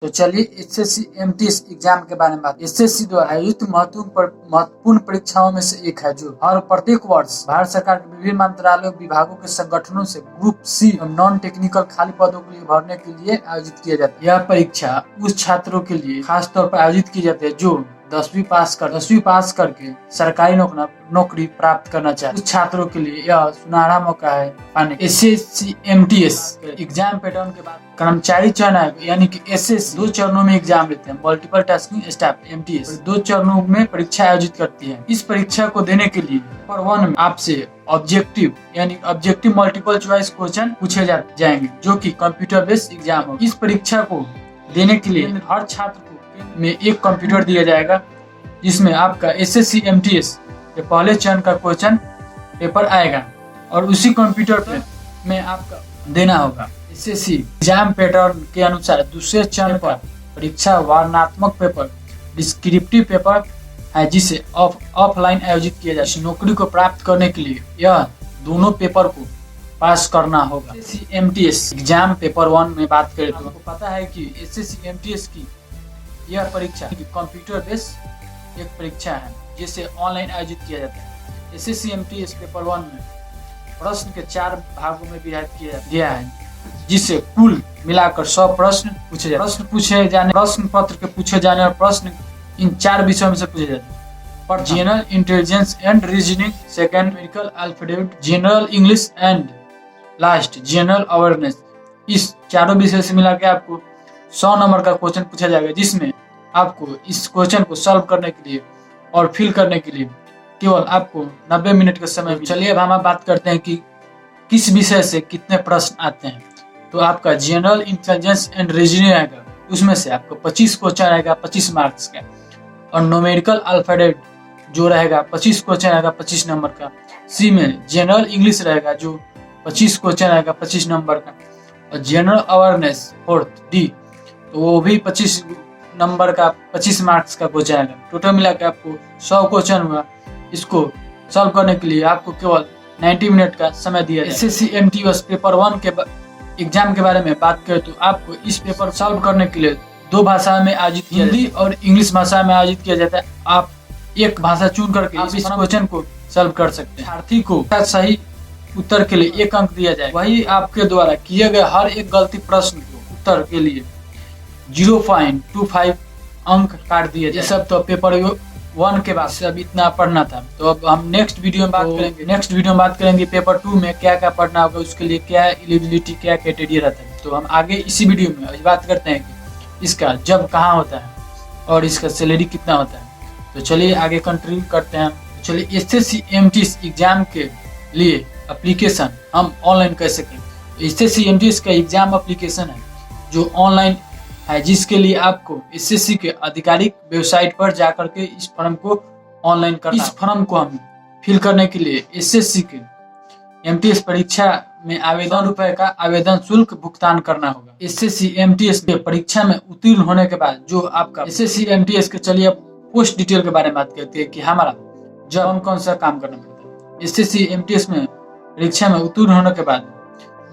तो चलिए SSC MTS exam के बारे में बात। एसएससी द्वारा आयोजित महत्वपूर्ण परीक्षाओं में से एक है जो हर प्रत्येक वर्ष भारत सरकार के विभिन्न मंत्रालयों, विभागों के संगठनों से ग्रुप सी नॉन टेक्निकल खाली पदों के लिए भरने के लिए आयोजित किया जाता है। यह परीक्षा उस छात्रों के लिए खास तौर पर आयोजित की जाती है जो 10वीं पास करके सरकारी नौकरी प्राप्त करना चाहे। उस छात्रों के लिए यह सुनहरा मौका है पाने। एसएससी एमटीएस एग्जाम पैटर्न के बाद कर्मचारी चयन आयोग यानी कि एसएससी 2 चरणों में एग्जाम लेते हैं। मल्टीपल टास्किंग स्टाफ एमटीएस 2 चरणों में परीक्षा आयोजित करती है। इस परीक्षा को देने के लिए पेपर 1 में आपसे ऑब्जेक्टिव मल्टीपल चॉइस क्वेश्चन पूछे जाएंगे जो कि कंप्यूटर बेस्ड एग्जाम हो। इस परीक्षा को देने के लिए हर छात्र में एक कंप्यूटर दिया जाएगा जिसमें आपका एसएससी एमटीएस के पहले चरण का क्वेश्चन पेपर आएगा और उसी कंप्यूटर पे में आपका देना होगा। एसएससी एग्जाम पैटर्न के अनुसार दूसरे चरण पर परीक्षा वर्णनात्मक पेपर डिस्क्रिप्टिव पेपर है जिसे ऑफलाइन आयोजित किया जाए। नौकरी को प्राप्त करने के लिए यह दोनों पेपर को पास करना होगा। एसएससी एमटीएस एग्जाम पेपर 1 में बात करें तो आपको पता है कि एसएससी एमटीएस की यह परीक्षा कंप्यूटर बेस्ड एक परीक्षा है जिसे ऑनलाइन आयोजित किया जाता है। एसएससी एमटीएस पेपर 1 में प्रश्न के 4 भागों में विभाजित किया गया है जिसे कुल मिलाकर 100 प्रश्न प्रश्न पत्र के पूछे जाने और प्रश्न इन 4 विषयों में से पूछे जाते हैं। पर general intelligence and reasoning, second medical alphabet, general English and last general awareness. इस चारों विषय से मिला के आपको 100 नंबर का क्वेश्चन पूछा जाएगा जिसमें आपको इस क्वेश्चन को सॉल्व करने के लिए और फिल करने के लिए केवल आपको 90 मिनट का समय। चलिए अब हम बात करते हैं कि किस विषय से कितने प्रश्न आते हैं। तो आपका जनरल इंटेलिजेंस एंड रीजनिंग आएगा, उसमें से आपको 25 क्वेश्चन आएगा 25 मार्क्स का। और न्यूमेरिकल अल्फाबेट जो रहेगा 25 क्वेश्चन आएगा 25 नंबर का। सी में जनरल इंग्लिश रहेगा जो 25 क्वेश्चन आएगा 25 नंबर का। और जनरल अवेयरनेस फोर्थ डी तो वो भी 25 नंबर का 25 मार्क्स का क्वेश्चन आएगा। टोटल मिला के आपको 100 क्वेश्चन हुआ। इसको सॉल्व करने के लिए आपको केवल 90 मिनट का समय दिया जाए। एसएससी एमटीएस पेपर 1 के एग्जाम के बारे में बात करें तो आपको इस पेपर सॉल्व करने के लिए 2 भाषा में आयोजित किया, हिंदी और इंग्लिश भाषा में आयोजित किया जाता है। आप एक भाषा चुन करके आप इस क्वेश्चन को सॉल्व कर सकते हैं। छात्री को सही उत्तर के लिए 1 अंक दिया जाए। वही आपके द्वारा किए गए हर एक गलती प्रश्न को उत्तर के लिए 0.25 अंक काट दिए जाए। सब तो पेपर 1 के बाद से अब इतना पढ़ना था। तो अब हम नेक्स्ट वीडियो में बात करेंगे पेपर 2 में क्या क्या पढ़ना होगा, उसके लिए क्या एलिजिबिलिटी क्या क्राइटेरिया रहता है। तो हम आगे इसी वीडियो में बात करते हैं कि इसका जब कहाँ होता है और इसका सैलरी कितना होता है। तो चलिए आगे कंटिन्यू करते हैं। तो चलिए एसएससी एमटीएस एग्जाम के लिए एप्लीकेशन हम ऑनलाइन कैसे करें। एसएससी एमटीएस का एग्जाम एप्लीकेशन है जो ऑनलाइन है, जिसके लिए आपको एसएससी के आधिकारिक वेबसाइट पर जाकर के इस फॉर्म को ऑनलाइन करना। इस फॉर्म को हम फिल करने के लिए एसएससी के एमटीएस परीक्षा में आवेदन रुपए का आवेदन शुल्क भुगतान करना होगा। एसएससी एमटीएस के परीक्षा में उत्तीर्ण होने के बाद जो आपका एसएससी एमटीएस के चलिए पोस्ट डिटेल के बारे में बात करते हैं कि हमारा जब कौन सा काम करना पड़ता है। एसएससी एमटीएस में परीक्षा में उत्तीर्ण होने के बाद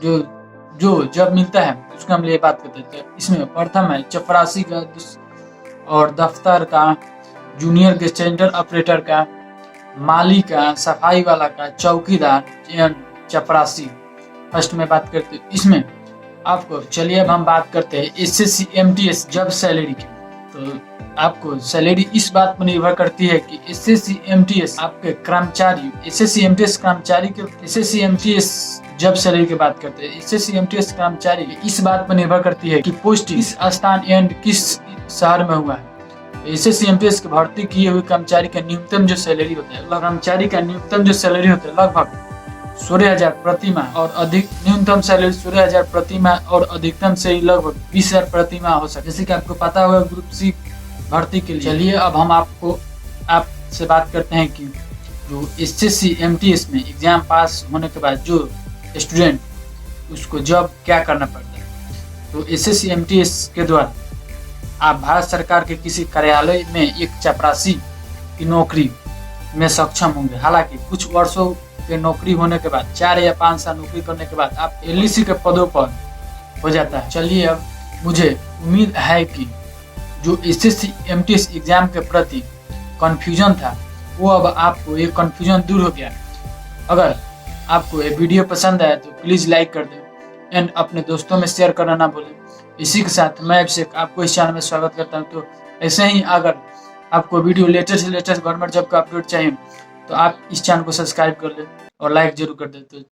जो जब मिलता है उसका हम लिए बात करते हैं। इसमें प्रथम है चपरासी का और दफ्तर का, जूनियर गेस्टेंटर ऑपरेटर का, माली का, सफाई वाला का, चौकीदार एंड चपरासी। फर्स्ट में बात करते हैं इसमें आपको। चलिए अब हम बात करते हैं एसएससी एमटीएस जब सैलरी की। तो आपको सैलरी इस बात पर निर्भर करती है कि एसएससी एमटीएस आपके कर्मचारी एसएससी एमटीएस जब सैलरी की बात करते हैं एसएससी एमटीएस कर्मचारी इस बात पर निर्भर करती है कि पोस्ट किस स्थान एंड किस शहर में हुआ है। एसएससी एमटीएस के भर्ती किए हुए कर्मचारी का न्यूनतम जो सैलरी होता है लगभग 16,000 प्रति माह और अधिक न्यूनतम सैलरी 16,000 प्रति माह और अधिकतम सैलरी लगभग 20,000 प्रति माह हो सकता है। जैसे कि आपको पता होगा ग्रुप सी भर्ती के लिए। चलिए अब हम आपसे बात करते हैं कि जो एसएससी एमटीएस में एग्जाम पास होने के बाद जो स्टूडेंट उसको जॉब क्या करना पड़ता है। तो एसएससी एमटीएस के द्वारा आप भारत सरकार के किसी कार्यालय में एक चपरासी की नौकरी में सक्षम होंगे। हालांकि कुछ वर्षों के नौकरी होने के बाद 4 या 5 साल नौकरी करने के बाद आप एलडीसी के पदों पर हो जाता है। चलिए अब मुझे उम्मीद है कि जो एसएससी एमटीएस एग्जाम के प्रति कन्फ्यूजन था वो अब आपको ये कन्फ्यूजन दूर हो गया। अगर आपको ये वीडियो पसंद आया तो प्लीज़ लाइक कर दें एंड अपने दोस्तों में शेयर करना ना भूलें। इसी के साथ मैं अभिषेक आपको इस चैनल में स्वागत करता हूँ। तो ऐसे ही अगर आपको वीडियो लेटेस्ट से लेटेस्ट गवर्नमेंट जॉब का अपडेट चाहिए तो आप इस चैनल को सब्सक्राइब कर लें और लाइक जरूर कर दें। तो